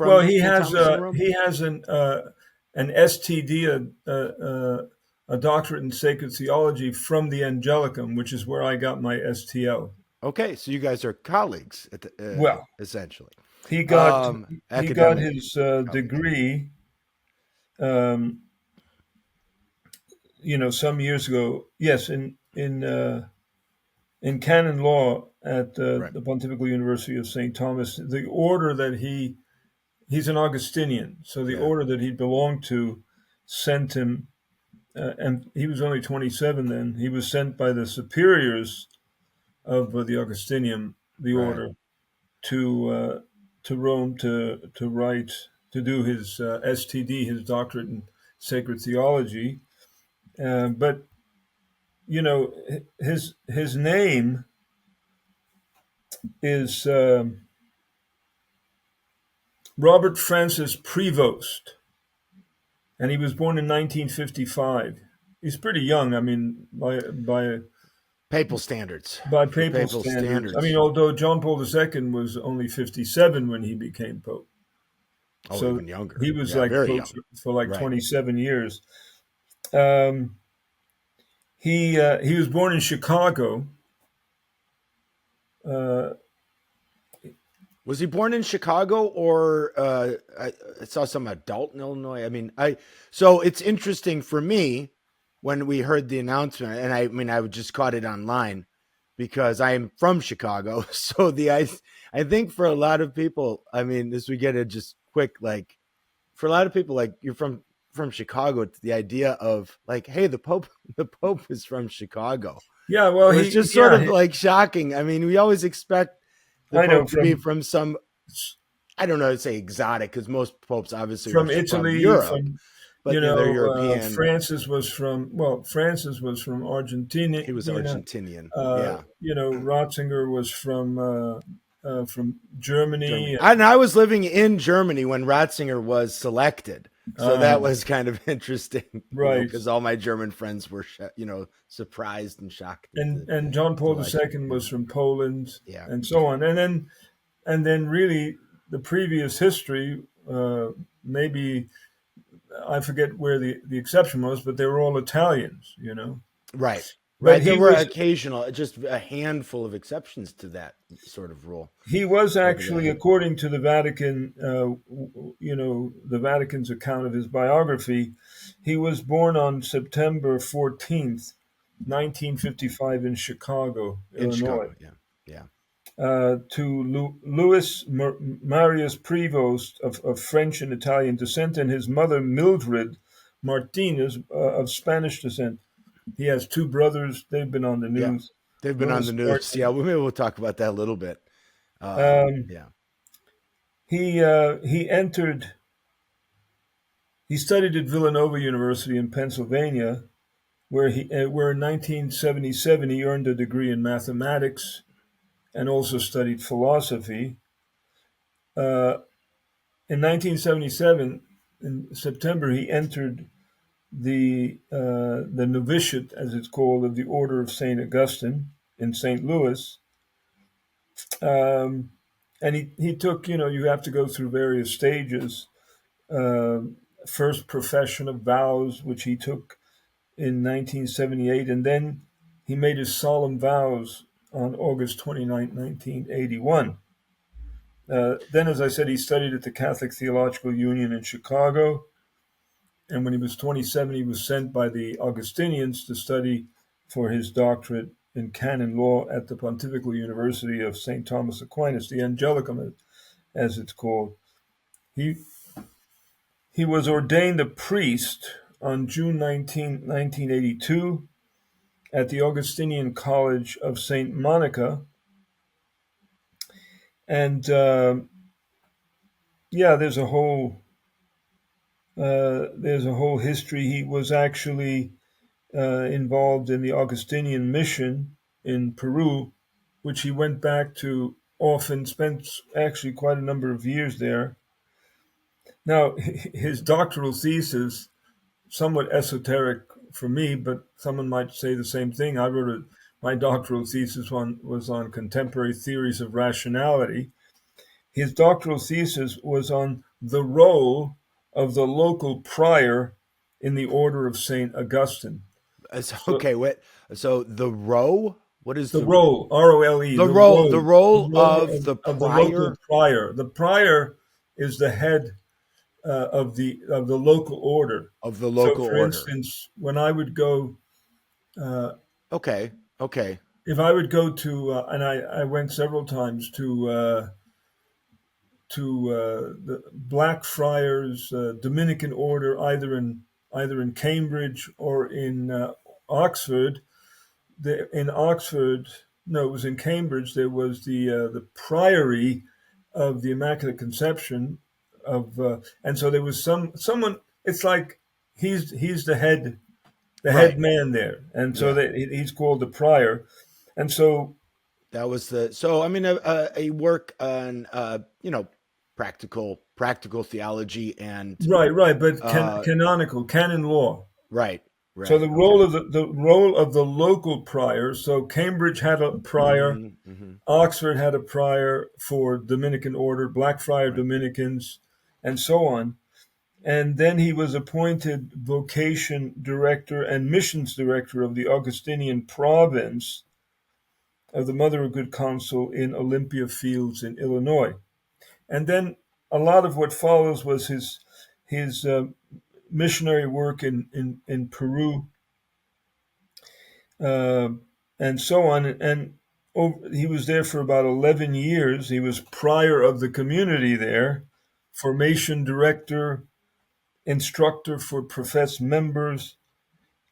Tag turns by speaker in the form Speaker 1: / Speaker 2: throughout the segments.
Speaker 1: Well,
Speaker 2: from St. Thomas in Rome?
Speaker 1: he has an STD, a doctorate in sacred theology from the Angelicum, which is where I got my STL.
Speaker 2: Okay, so you guys are colleagues,
Speaker 1: Well,
Speaker 2: essentially.
Speaker 1: he got
Speaker 2: Academic
Speaker 1: his
Speaker 2: colleagues.
Speaker 1: degree, um, some years ago. Yes, in canon law at
Speaker 2: Right.
Speaker 1: the Pontifical University of St. Thomas. The order that he's an Augustinian, so the
Speaker 2: Yeah.
Speaker 1: order that he belonged to sent him, and he was only 27 then. He was sent by the superiors of the Augustinian, the
Speaker 2: Right.
Speaker 1: order, to Rome to write to do his STD, his doctorate in sacred theology. But his name is Robert Francis Prevost, and he was born in 1955. He's pretty young. I mean,
Speaker 2: Papal standards.
Speaker 1: by
Speaker 2: For
Speaker 1: papal
Speaker 2: papal
Speaker 1: standards. I mean,
Speaker 2: standards.
Speaker 1: although John Paul II was only 57 when he became pope,
Speaker 2: Oh,
Speaker 1: so
Speaker 2: even younger.
Speaker 1: he was
Speaker 2: Yeah,
Speaker 1: like
Speaker 2: very
Speaker 1: pope
Speaker 2: young.
Speaker 1: for like
Speaker 2: Right.
Speaker 1: 27 years. Um, he was born in Chicago. Uh,
Speaker 2: Was he born in Chicago or I saw some adult in Illinois? I mean, so it's interesting for me when we heard the announcement, and I mean I just caught it online because I am from Chicago. So I think for a lot of people, I mean, as we get it just quick, like for a lot of people, like you're from Chicago, it's the idea of like, hey, the Pope is from Chicago.
Speaker 1: yeah, well,
Speaker 2: It was just sort of like shocking. I mean, we always expect the
Speaker 1: I know
Speaker 2: Pope to be from some, I don't know, to say exotic, because most popes obviously are
Speaker 1: from
Speaker 2: from
Speaker 1: Italy,
Speaker 2: Europe, but they're European.
Speaker 1: Francis was from Argentina.
Speaker 2: He was Argentinian.
Speaker 1: Uh,
Speaker 2: Yeah.
Speaker 1: Ratzinger was from Germany.
Speaker 2: Germany. And I was living in Germany when Ratzinger was selected. So
Speaker 1: Uh,
Speaker 2: that was kind of interesting,
Speaker 1: right,
Speaker 2: because all my German friends were, surprised and shocked at the
Speaker 1: and John Paul
Speaker 2: selection.
Speaker 1: II was from Poland,
Speaker 2: Yeah.
Speaker 1: and so on. And then really the previous history, maybe I forget where the exception was, but they were all Italians.
Speaker 2: Right.
Speaker 1: But
Speaker 2: Right. There were just a handful of exceptions to that sort of rule
Speaker 1: he was
Speaker 2: over the
Speaker 1: actually, according to the Vatican, the Vatican's account of his biography, he was born on September 14th, 1955, in Chicago,
Speaker 2: in
Speaker 1: Illinois.
Speaker 2: Chicago. Yeah. Yeah.
Speaker 1: To Louis Marius Prevost of French and Italian descent, and his mother Mildred Martinez of Spanish descent. He has two brothers. They've been on the
Speaker 2: Yeah.
Speaker 1: news.
Speaker 2: They've been on
Speaker 1: Louis
Speaker 2: the news. Yeah.
Speaker 1: Martin.
Speaker 2: Well, maybe we'll talk about that a little bit.
Speaker 1: Um,
Speaker 2: Yeah.
Speaker 1: he entered. He studied at Villanova University in Pennsylvania, where in 1977 he earned a degree in mathematics and also studied philosophy. Uh, in 1977, in September, he entered the novitiate, as it's called, of the Order of Saint Augustine in St. Louis. Um, and he took, you have to go through various stages. Uh, First profession of vows, which he took in 1978, and then he made his solemn vows on August 29th, 1981. Then, as I said, he studied at the Catholic Theological Union in Chicago. And when he was 27, he was sent by the Augustinians to study for his doctorate in canon law at the Pontifical University of St. Thomas Aquinas, the Angelicum, as it's called. He was ordained a priest on June 19, 1982, at the Augustinian College of St. Monica. And yeah, there's a whole history. He was actually involved in the Augustinian mission in Peru, which he went back to often, spent actually quite a number of years there. Now, his doctoral thesis, somewhat esoteric for me, but someone might say the same thing. My doctoral thesis was on contemporary theories of rationality. his doctoral thesis was on the role of the local prior in the order of St. Augustine. So
Speaker 2: Okay, wait. So the row. What is
Speaker 1: the role, ROLE,
Speaker 2: the
Speaker 1: the
Speaker 2: role
Speaker 1: role
Speaker 2: of the
Speaker 1: of the local
Speaker 2: prior
Speaker 1: prior. The prior is the head of the local order.
Speaker 2: of the
Speaker 1: So,
Speaker 2: local
Speaker 1: for
Speaker 2: order?
Speaker 1: instance, when I would go, uh,
Speaker 2: Okay, okay,
Speaker 1: if I would go to, and I went several times to the Blackfriars Dominican order, either in Cambridge or in Oxford. In Oxford, no, it was in Cambridge. There was the Priory of the Immaculate Conception and so there was someone. It's like he's the head
Speaker 2: right,
Speaker 1: man there, and so
Speaker 2: yeah.
Speaker 1: that he's called the prior, and so
Speaker 2: That was the so. I mean, a work on practical theology and
Speaker 1: right, but
Speaker 2: uh,
Speaker 1: canonical canon law.
Speaker 2: right,
Speaker 1: So
Speaker 2: right.
Speaker 1: the
Speaker 2: Okay.
Speaker 1: role of the role of the local prior. So Cambridge had a prior,
Speaker 2: Mm-hmm.
Speaker 1: Oxford had a prior for Dominican order, Blackfriar
Speaker 2: Right.
Speaker 1: Dominicans, and so on. And then he was appointed vocation director and missions director of the Augustinian province of the Mother of Good Counsel in Olympia Fields in Illinois. And then a lot of what follows was his missionary work in Peru, uh, and so on. And he was there for about 11 years. He was prior of the community there, formation director, instructor for professed members.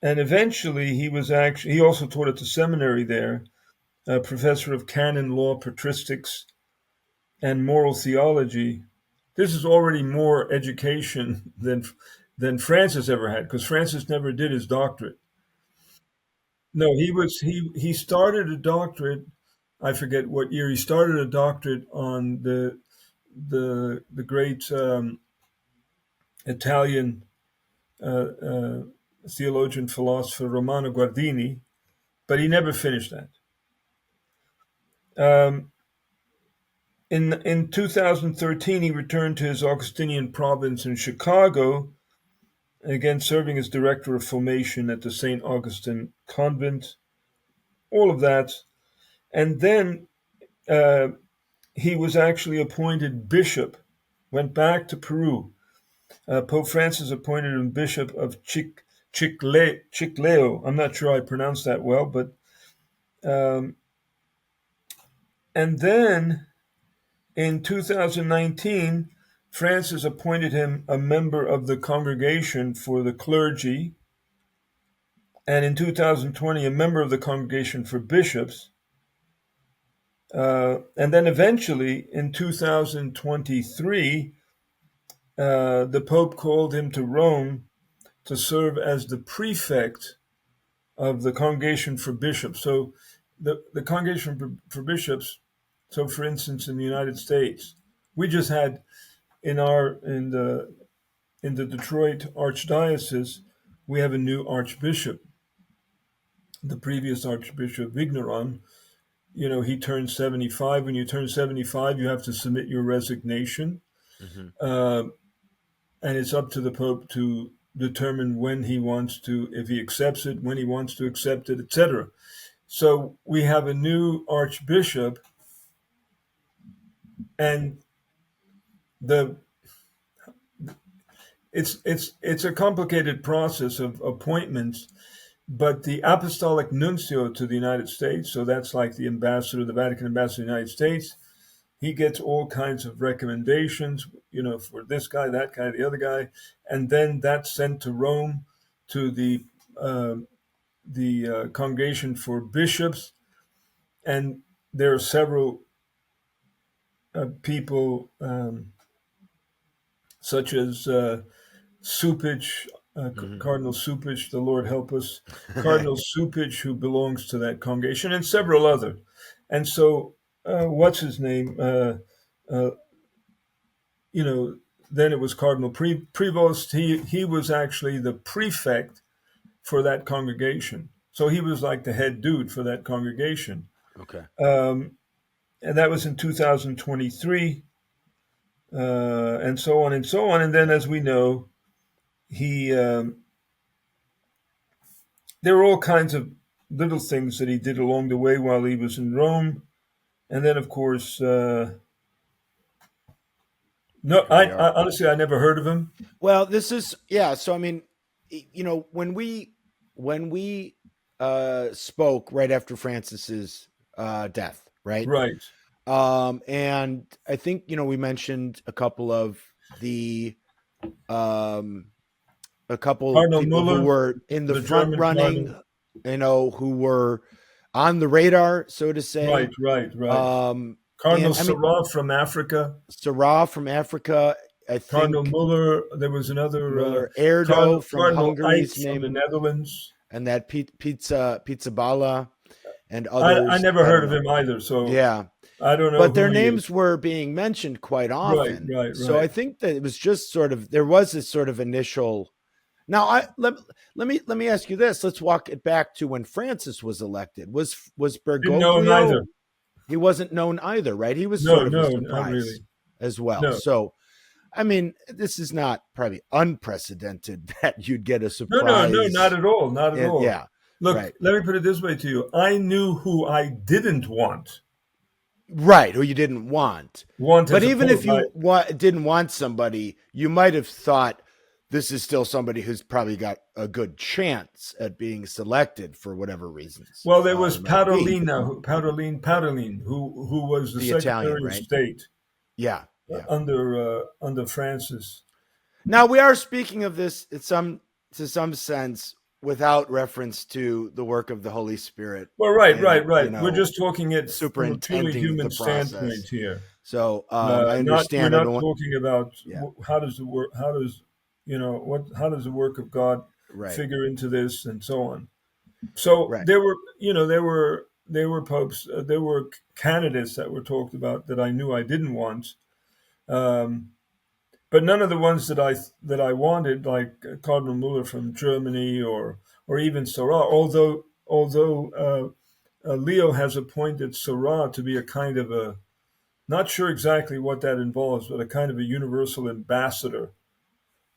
Speaker 1: And eventually, he also taught at the seminary there, a professor of canon law, patristics, and moral theology. This is already more education than Francis ever had, because Francis never did his doctorate. No, he started a doctorate. I forget what year he started a doctorate on the great Italian uh, uh, theologian philosopher Romano Guardini, but he never finished that. Um, in 2013, he returned to his Augustinian province in Chicago, again serving as director of formation at the St. Augustine Convent. All of that, and then uh, he was actually appointed bishop. Went back to Peru. Pope Francis appointed him bishop of Chicleo. I'm not sure I pronounced that well, but um, and then in 2019, Francis appointed him a member of the Congregation for the Clergy, and in 2020, a member of the Congregation for Bishops. And then eventually, in 2023, the Pope called him to Rome to serve as the prefect of the Congregation for Bishops. So, the Congregation for Bishops. So, for instance, in the United States, we just had in our in the Detroit Archdiocese, we have a new archbishop. The previous Archbishop Vigneron, he turned 75. When you turn 75, you have to submit your resignation,
Speaker 2: Mm-hmm.
Speaker 1: uh, and it's up to the Pope to determine when he wants to, if he accepts it, when he wants to accept it, etc. So we have a new archbishop, and the it's a complicated process of appointments. But the apostolic nuncio to the United States, so that's like the ambassador, the Vatican ambassador to the United States, he gets all kinds of recommendations, for this guy, that guy, the other guy, and then that's sent to Rome to uh, the Congregation for Bishops, and there are several people such as Supich, Cardinal Supich, the Lord help us,
Speaker 2: Mm-hmm.
Speaker 1: Cardinal Supich, who belongs to that congregation, and several other. And so, what's his name? Uh, you know, then it was Cardinal Prevost. He was actually the prefect for that congregation. So he was like the head dude for that congregation.
Speaker 2: Okay.
Speaker 1: Um, and that was in 2023. and so on and so on. And then, as we know, he there were all kinds of little things that he did along the way while he was in Rome. And then, of course, no,
Speaker 2: Here we are.
Speaker 1: I honestly I never heard of him.
Speaker 2: Well, this is yeah. So I mean, when we spoke right after Francis's death, right?
Speaker 1: Right,
Speaker 2: And I think we mentioned the um, a couple
Speaker 1: Cardinal
Speaker 2: people who
Speaker 1: Muller,
Speaker 2: were in the
Speaker 1: the
Speaker 2: front
Speaker 1: German
Speaker 2: running,
Speaker 1: cardinal.
Speaker 2: who were on the radar, so to
Speaker 1: Right,
Speaker 2: say.
Speaker 1: right, right.
Speaker 2: Um,
Speaker 1: Cardinal
Speaker 2: and I mean,
Speaker 1: Sarah from Africa.
Speaker 2: Sarah from Africa, I
Speaker 1: Cardinal
Speaker 2: think
Speaker 1: Muller. There was another
Speaker 2: Muller, Erdo from
Speaker 1: Cardinal
Speaker 2: Hungary's
Speaker 1: Eitz from the
Speaker 2: name,
Speaker 1: Netherlands.
Speaker 2: and that Pizza Bala and
Speaker 1: I
Speaker 2: others.
Speaker 1: never
Speaker 2: I don't
Speaker 1: heard of
Speaker 2: know.
Speaker 1: him either, so
Speaker 2: Yeah,
Speaker 1: I don't know
Speaker 2: but
Speaker 1: who
Speaker 2: their
Speaker 1: he is.
Speaker 2: names were being mentioned quite
Speaker 1: Right,
Speaker 2: often.
Speaker 1: right,
Speaker 2: So I
Speaker 1: right.
Speaker 2: think that it was just sort of there was this sort of initial. Now, let me ask you this. Let's walk it back to when Francis was elected. Was
Speaker 1: Didn't know him
Speaker 2: Bergoglio?
Speaker 1: either.
Speaker 2: He wasn't known either, right? He was
Speaker 1: No,
Speaker 2: sort of a
Speaker 1: no, not
Speaker 2: surprise
Speaker 1: really.
Speaker 2: as well.
Speaker 1: No,
Speaker 2: So, I mean, this is not probably unprecedented that you'd get a
Speaker 1: no, no, no, not
Speaker 2: surprise.
Speaker 1: at all, not at all.
Speaker 2: Yeah,
Speaker 1: Look,
Speaker 2: right.
Speaker 1: let me put it this way to you. I knew who I didn't
Speaker 2: Right, who you didn't want.
Speaker 1: want
Speaker 2: But
Speaker 1: as a
Speaker 2: even
Speaker 1: pope.
Speaker 2: if you didn't want somebody, you might have thought this is still somebody who's probably got a good chance at being selected for whatever reasons
Speaker 1: Well, there was
Speaker 2: there might be.
Speaker 1: Parolin, who was the
Speaker 2: The Italian,
Speaker 1: Secretary of
Speaker 2: right?
Speaker 1: State
Speaker 2: Yeah, yeah.
Speaker 1: under Francis.
Speaker 2: Now we are speaking of this to some sense without reference to the work of the Holy Spirit
Speaker 1: Well, right,
Speaker 2: in
Speaker 1: right, right. We're just talking it from a purely
Speaker 2: superintending the
Speaker 1: human
Speaker 2: process.
Speaker 1: standpoint here.
Speaker 2: So I
Speaker 1: Not we're
Speaker 2: understand
Speaker 1: not
Speaker 2: everyone.
Speaker 1: talking about
Speaker 2: Yeah,
Speaker 1: how does the work how does how does the work of God
Speaker 2: right,
Speaker 1: figure into this and so on. So
Speaker 2: right.
Speaker 1: there were there were popes there were candidates that were talked about that I knew I didn't want, um, but none of the ones that I wanted, like Cardinal Muller from Germany or even Sarah. Although Leo has appointed Sarah to be a kind of a, not sure exactly what that involves, but a kind of a universal ambassador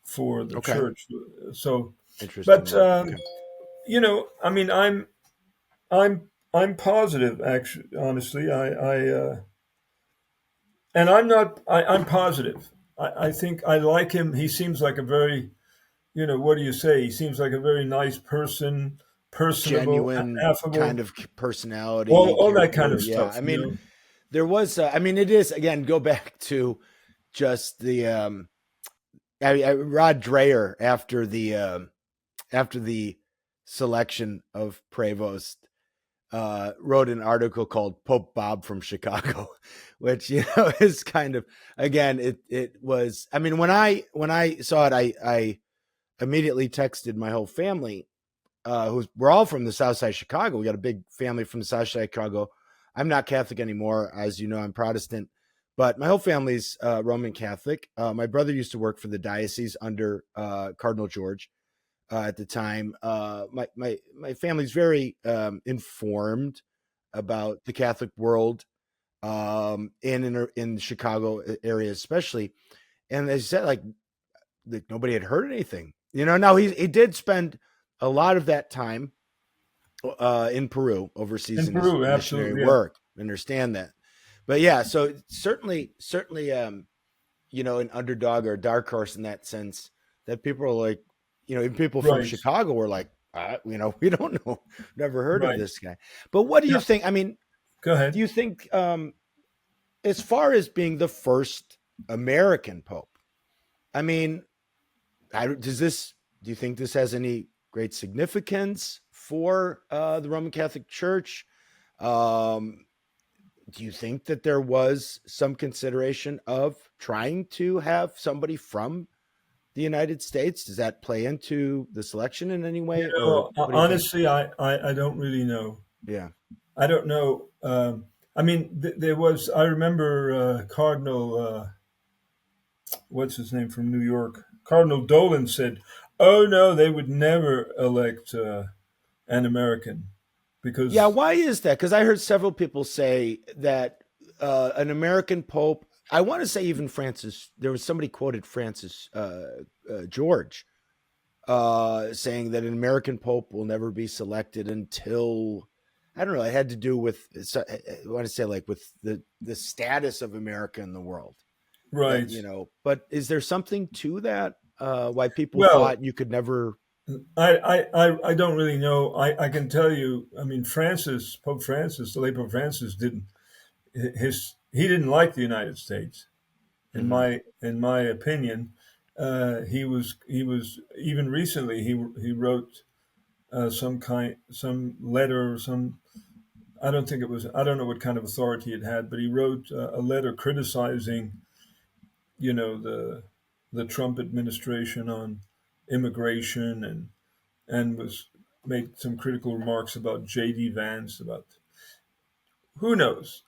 Speaker 1: for the
Speaker 2: Okay,
Speaker 1: church. So,
Speaker 2: interesting
Speaker 1: but
Speaker 2: word. Okay.
Speaker 1: I mean, I'm positive. Actually, honestly, and I'm not. I'm positive. I think I like him. He seems like a very, what do you say? He seems like a very nice person, personable,
Speaker 2: Genuine kind
Speaker 1: affable,
Speaker 2: of personality,
Speaker 1: all that kind
Speaker 2: character.
Speaker 1: of
Speaker 2: Yeah,
Speaker 1: stuff.
Speaker 2: I mean, there was. I mean, it is again. Go back to just the Rod Dreher after the selection of Prevost wrote an article called Pope Bob from Chicago, which is kind of again it was. I mean, when I saw it, I immediately texted my whole family, we're all from the South Side of Chicago. We got a big family from the South Side of Chicago. I'm not Catholic anymore, as you know. I'm Protestant, but my whole family's Roman Catholic. My brother used to work for the diocese under Cardinal George at the time. My family's very informed about the Catholic world in the Chicago area, especially. And they said like nobody had heard anything. Now he did spend a lot of that time in Peru overseas
Speaker 1: In
Speaker 2: in his
Speaker 1: Peru,
Speaker 2: missionary
Speaker 1: absolutely, yeah,
Speaker 2: work. I understand that, but yeah, so certainly, an underdog or a dark horse in that sense that people are like, even people from
Speaker 1: right,
Speaker 2: Chicago were like, we don't know, never heard of
Speaker 1: right.
Speaker 2: this guy. But what do you
Speaker 1: Yeah,
Speaker 2: think? I mean,
Speaker 1: go
Speaker 2: do
Speaker 1: ahead.
Speaker 2: you think, as far as being the first American pope? I mean, do you think this has any great significance for the Roman Catholic Church? Um, do you think that there was some consideration of trying to have somebody from the United States? Does that play into the selection in any way, or what do you think?
Speaker 1: Honestly, I don't really know.
Speaker 2: Yeah,
Speaker 1: I don't know. I mean, there was. I remember Cardinal. What's his name from New York? Cardinal Dolan said, "Oh no, they would never elect an American
Speaker 2: yeah.
Speaker 1: because
Speaker 2: Why is that? Because I heard several people say that an American pope. I want to say even Francis. There was somebody quoted Francis George saying that an American pope will never be selected until, I don't know. It had to do with, I want to say, like, with the status of America in the world. That,
Speaker 1: Right.
Speaker 2: but is there something to that? Why people
Speaker 1: Well,
Speaker 2: thought you could never?
Speaker 1: I don't really know. I can tell you. I mean, Pope Francis, the late Pope Francis, didn't he didn't like the United States.
Speaker 2: Mhm.
Speaker 1: In my opinion, he was even recently he wrote some letter or some. I don't think it was. I don't know what kind of authority it had, but he wrote a letter criticizing, the Trump administration on immigration, and was made some critical remarks about J.D. Vance. About, who knows?